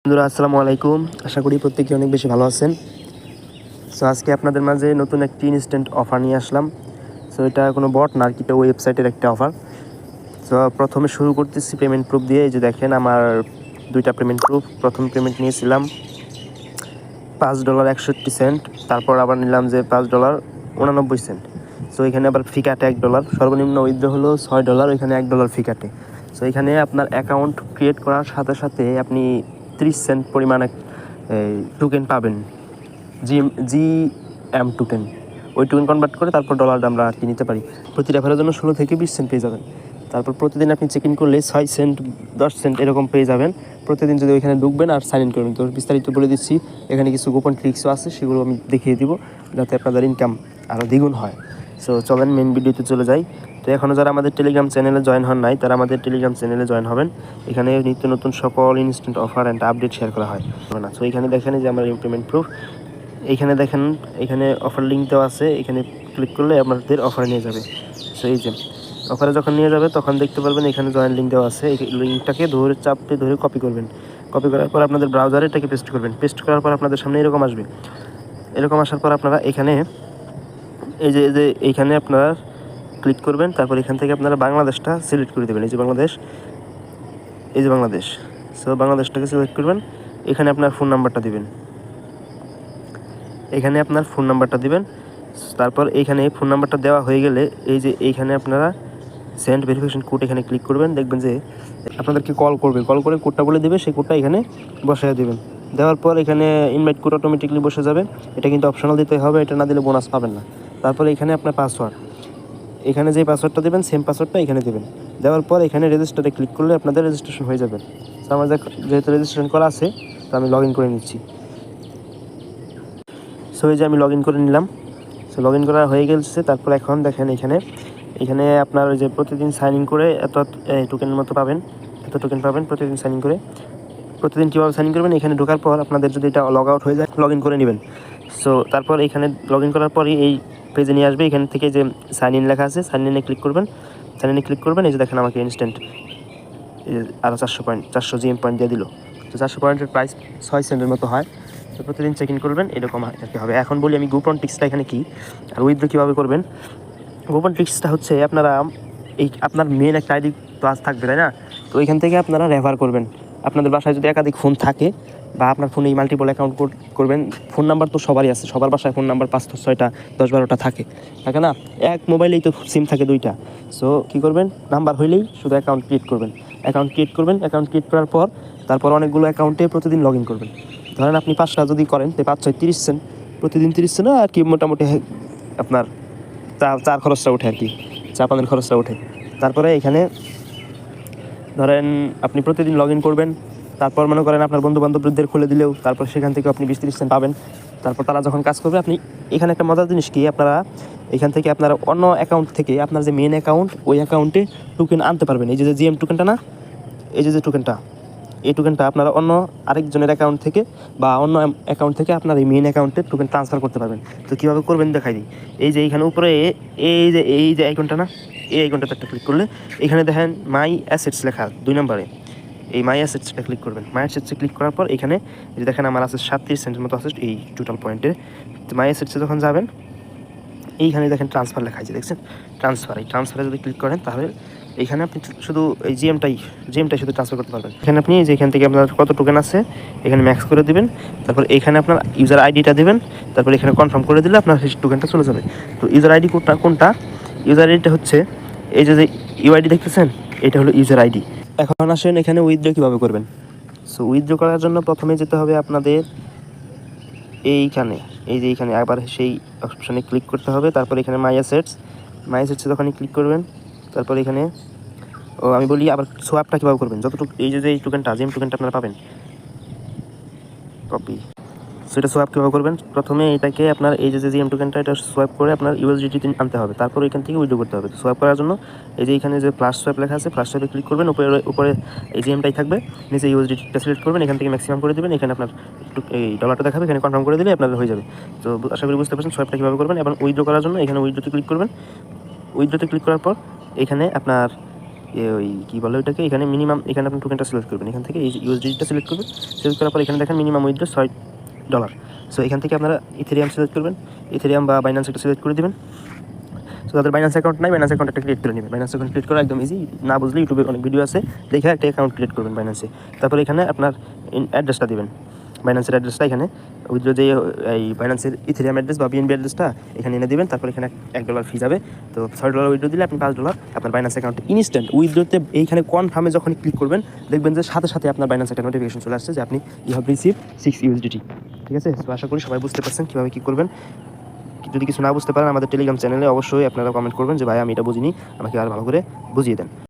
বন্ধুরা আসসালামু আলাইকুম। আশা করি প্রত্যেকে অনেক বেশি ভালো আছেন। সো আজকে আপনাদের মাঝে নতুন একটি ইনস্ট্যান্ট অফার নিয়ে আসলাম। সো এটা কোনো বট না, আর কি, এটা ওয়েবসাইটের একটা অফার। সো প্রথমে শুরু করতেছি পেমেন্ট প্রুফ দিয়ে। এই যে দেখেন আমার দুইটা পেমেন্ট প্রুফ। প্রথম পেমেন্ট নিয়েছিলাম $5.61, তারপর আবার নিলাম যে $5.89। সো এখানে আবার ফি কাটে $1। সর্বনিম্ন উইথড্র হলো $6, এখানে $1 ফি কাটে। সো এখানে আপনার অ্যাকাউন্ট ক্রিয়েট করার সাথে সাথে আপনি 30 সেন্ট পরিমাণে টোকেন পাবেন, GM টোকেন। ওই টোকেন কনভার্ট করে তারপর ডলারটা আমরা আর কি নিতে পারি। প্রতি রেফারের জন্য 16 থেকে 20 সেন্ট পেয়ে যাবেন। তারপর প্রতিদিন আপনি চেক ইন করলে 6 সেন্ট 10 সেন্ট এরকম পেয়ে যাবেন প্রতিদিন, যদি ওইখানে ঢুকবেন আর সাইন ইন করবেন। তো বিস্তারিত বলে দিচ্ছি, এখানে কিছু গোপন ট্রিক্সও আছে, সেগুলো আমি দেখিয়ে দিব যাতে আপনাদের ইনকাম আরও দ্বিগুণ হয়। সো চলেন মেন ভিডিওতে চলে যাই। তো এখনও যারা আমাদের টেলিগ্রাম চ্যানেলে জয়েন হন নাই, তারা আমাদের টেলিগ্রাম চ্যানেলে জয়েন হবেন। এখানে নিত্য নতুন সকল instant offer and update share করা হয় না। সো এখানে দেখেন যে আমার পেমেন্ট প্রুফ, এইখানে দেখেন এখানে অফার লিঙ্ক দেওয়া আছে, এখানে ক্লিক করলে আপনাদের অফারে নিয়ে যাবে। সো এই যে অফারে যখন নিয়ে যাবে তখন দেখতে পারবেন এখানে জয়েন লিঙ্ক দেওয়া আছে। এই লিঙ্কটাকে চাপতে ধরে কপি করবেন। কপি করার পর আপনাদের ব্রাউজারে এটাকে পেস্ট করবেন। পেস্ট করার পর আপনাদের সামনে এরকম আসবে। এরকম আসার পর আপনারা এখানে এই যে এইখানে আপনারা ক্লিক করবেন। তারপর এখান থেকে আপনারা বাংলাদেশটা সিলেক্ট করে দেবেন। এই যে বাংলাদেশ, এই যে বাংলাদেশ। সো বাংলাদেশটাকে সিলেক্ট করবেন। এখানে আপনার ফোন নাম্বারটা দিবেন, এখানে আপনার ফোন নাম্বারটা দিবেন। তারপর এইখানে ফোন নাম্বারটা দেওয়া হয়ে গেলে এই যে এইখানে আপনারা সেন্ড ভেরিফিকেশন কোড এখানে ক্লিক করবেন। দেখবেন যে আপনাদেরকে কল করবে, কল করে কোডটা বলে দেবে, সেই কোডটা এখানে বসায় দেবেন। দেওয়ার পর এখানে ইনভাইট কোড অটোমেটিকলি বসে যাবে। এটা কিন্তু অপশনাল দিতে হবে, এটা না দিলে বোনাস পাবেন না। তারপর এখানে আপনার পাসওয়ার্ড, এখানে যে পাসওয়ার্ডটা দেবেন সেম পাসওয়ার্ডটা এখানে দেবেন। দেওয়ার পর এখানে রেজিস্টারে ক্লিক করলে আপনাদের রেজিস্ট্রেশন হয়ে যাবে। তো আমার যেহেতু রেজিস্ট্রেশন করা আছে, তো আমি লগ ইন করে নিচ্ছি। সো এই যে আমি লগ ইন করে নিলাম। সো লগ ইন করা হয়ে গেছে। তারপর এখন দেখেন এখানে আপনার যে প্রতিদিন সাইন ইন করে এত টোকেনের মতো পাবেন, এত টোকেন পাবেন প্রতিদিন সাইন ইন করে। প্রতিদিন কীভাবে সাইন ইন করবেন, এখানে ঢোকার পর আপনাদের যদি এটা লগ আউট হয়ে যায়, লগ ইন করে নেবেন। সো তারপর এখানে লগ ইন করার পরই এই পেজে নিয়ে আসবে। এখান থেকে যে সাইন ইন লেখা আছে, সাইন ইনে ক্লিক করবেন। সাইন ইনে ক্লিক করবেন। এই যে দেখেন আমাকে ইনস্ট্যান্ট আরও 400 GM পয়েন্ট দিয়ে দিল। তো 400 পয়েন্টের প্রাইস 6 সেন্টের মতো হয়। তো প্রতিদিন চেক ইন করবেন, এরকম আর কি হবে। এখন বলি আমি গোপন ট্রিক্সটা এখানে কী আর উইথড্র কীভাবে করবেন। গোপন ট্রিক্সটা হচ্ছে আপনারা আপনার মেন একটা আইডি প্লাস থাকবে, তাই না? তো ওইখান থেকে আপনারা রেফার করবেন। আপনাদের বাসায় যদি একাধিক ফোন থাকে বা আপনার ফোনে মাল্টিপল অ্যাকাউন্ট করবেন। ফোন নাম্বার তো সবারই আছে, সবার বাসায় ফোন নাম্বার 5-6টা 10-12টা থাকে না? এক মোবাইলেই তো সিম থাকে 2টা। সো কী করবেন, নাম্বার হইলেই শুধু অ্যাকাউন্ট ক্রিয়েট করবেন। অ্যাকাউন্ট ক্রিয়েট করার পর তারপর অনেকগুলো অ্যাকাউন্টে প্রতিদিন লগ ইন করবেন। ধরেন আপনি 5টা যদি করেন, তো 5-6 30 সেন্ট, প্রতিদিন 30 সেন্ট আর কি, মোটামুটি আপনার চার খরচটা ওঠে আর কি, চা পানের খরচটা ওঠে। তারপরে এখানে ধরেন আপনি প্রতিদিন লগ ইন করবেন। তারপর মনে করেন আপনার বন্ধুবান্ধবদের খুলে দিলেও তারপর সেখান থেকে আপনি 20-30 সেন্ট পাবেন। তারপর তারা যখন কাজ করবে, আপনি এখানে একটা মজার জিনিস কি, আপনারা এখান থেকে আপনারা অন্য অ্যাকাউন্ট থেকে আপনার যে মেন অ্যাকাউন্ট, ওই অ্যাকাউন্টে টোকেন আনতে পারবেন। এই যে GM টোকেনটা না, এই যে টোকেনটা, এই টোকেনটা আপনারা অন্য আরেকজনের অ্যাকাউন্ট থেকে বা অন্য অ্যাকাউন্ট থেকে আপনার এই মেন অ্যাকাউন্টে টোকেন ট্রান্সফার করতে পারবেন। তো কীভাবে করবেন দেখাই দিই। এই যে এইখানে উপরে এই যে আইকনটা না, এই আইকনটাতে একটা ক্লিক করলে এখানে দেখেন মাই অ্যাসেটস লেখা 2 নম্বরে। এই মাই অ্যাসেটসটা ক্লিক করবেন। মাই অ্যাসেটসে ক্লিক করার পর এখানে যে দেখেন আমার আছে 37 সেন্টের মতো আছে এই টোটাল পয়েন্টে। তো মাই অ্যাসেটসে যখন যাবেন, এইখানে দেখেন ট্রান্সফার লেখা আছে, দেখছেন ট্রান্সফার। এই ট্রান্সফারে যদি ক্লিক করেন তাহলে এখানে আপনি শুধু এই জিএমটাই শুধু ট্রান্সফার করতে পারবেন। এখানে আপনি যে এখান থেকে আপনার কত টোকেন আছে এখানে ম্যাক্স করে দেবেন। তারপর এখানে আপনার ইউজার আইডিটা দেবেন। তারপর এখানে কনফার্ম করে দিলে আপনার সেই টোকেনটা চলে যাবে। তো ইউজার আইডি কোনটা, ইউজার আইডিটা হচ্ছে এই যে ইউআইডি দেখতেছেন, এটা হলো ইউজার আইডি। এখন আসেন এখানে উইথড্র কীভাবে করবেন। সো উইথড্র করার জন্য প্রথমে যেতে হবে আপনাদের এইখানে আবার সেই অপশানে ক্লিক করতে হবে। তারপর এখানে মাই অ্যাসেটসে যখন ক্লিক করবেন, তারপর এখানে আমি বলি আবার সোয়াপটা কীভাবে করবেন। যতটুকু এই যে টোকেনটা, জিএম টোকেনটা আপনারা পাবেন, কপি। সেটা সোয়াপ কীভাবে করবেন, প্রথমে এটাকে আপনার এই যে জিএম টোকেনটা, এটা সোয়াপ করে আপনার ইউএসডিটি আনতে হবে। তারপর এখান থেকে উইথড্র করতে হবে। সোয়াপ করার জন্য এই যে এখানে যে প্লাস সোয়াপ লেখা আছে, প্লাস সোয়াপে ক্লিক করবেন। উপরে এই জিএমটাই থাকবে, নিচে ইউএসডিটিটা সিলেক্ট করবেন। এখান থেকে ম্যাক্সিমাম করে দেবেন। এখানে আপনার এই ডলারটা দেখাবে, এখানে কনফার্ম করে দিলে আপনার হয়ে যাবে। তো আশা করি বুঝতে পারছেন সোয়াপটা কীভাবে করবেন। এবং উইথড্র করার জন্য এখানে উইথড্রতে ক্লিক করবেন। উইথড্রতে ক্লিক করার পর এখানে আপনার ওই কী বলে ওইটাকে, এখানে মিনিমাম এখানে আপনি টোকেনটা সিলেক্ট করবেন, এখান থেকে এই ইউএসডিটা সিলেক্ট করবেন। সিলেক্ট করার পর এখানে দেখেন মিনিমাম উইথড্র $6। সো এখান থেকে আপনারা ইথেরিয়াম সিলেক্ট করবেন, ইথেরিয়াম বা বাইন্যান্স একটা সিলেক্ট করে দেবেন। সো তাদের বাইন্যান্স অ্যাকাউন্ট নাই, বাইন্যান্স অ্যাকাউন্ট একটা ক্রিয়েট করে নেবেন। বাইন্যান্স অ্যাকাউন্ট ক্রিয়েট করা একদম ইজি, না বুঝলে ইউটিউবে অনেক ভিডিও আছে, দেখে একটা অ্যাকাউন্ট ক্রিয়েট করবেন বাইন্যান্সে। তারপরে এখানে আপনার অ্যাড্রেসটা দেবেন, বাইন্যান্সের অ্যাড্রেসটা এখানে উইথড্র যে এই বাইন্যান্সের ইথেরিয়াম অ্যাড্রেস বা বিএনবি অ্যাড্রেসটা এখানে এনে দেবেন। তারপর এখানে $1 ফি যাবে। তো $6 উইথড্র দিলে আপনি $5 আপনার বাইন্যান্স অ্যাকাউন্টে ইনস্ট্যান্ট উইথড্রতে এইখানে কনফার্মে যখন ক্লিক করবেন দেখবেন যে সাথে সাথে আপনার বাইন্যান্স একটা নোটিফিকেশন চলে আসছে যে আপনি ইউ হ্যাভ রিসিভ 6 USDT। ঠিক আছে, তো আশা করি সবাই বুঝতে পারছেন কীভাবে কী করবেন। যদি কিছু না বুঝতে পারেন আমাদের টেলিগ্রাম চ্যানেলে অবশ্যই আপনারা কমেন্ট করবেন যে ভাই আমি এটা বুঝিনি, আমাকে আর ভালো করে বুঝিয়ে দেন।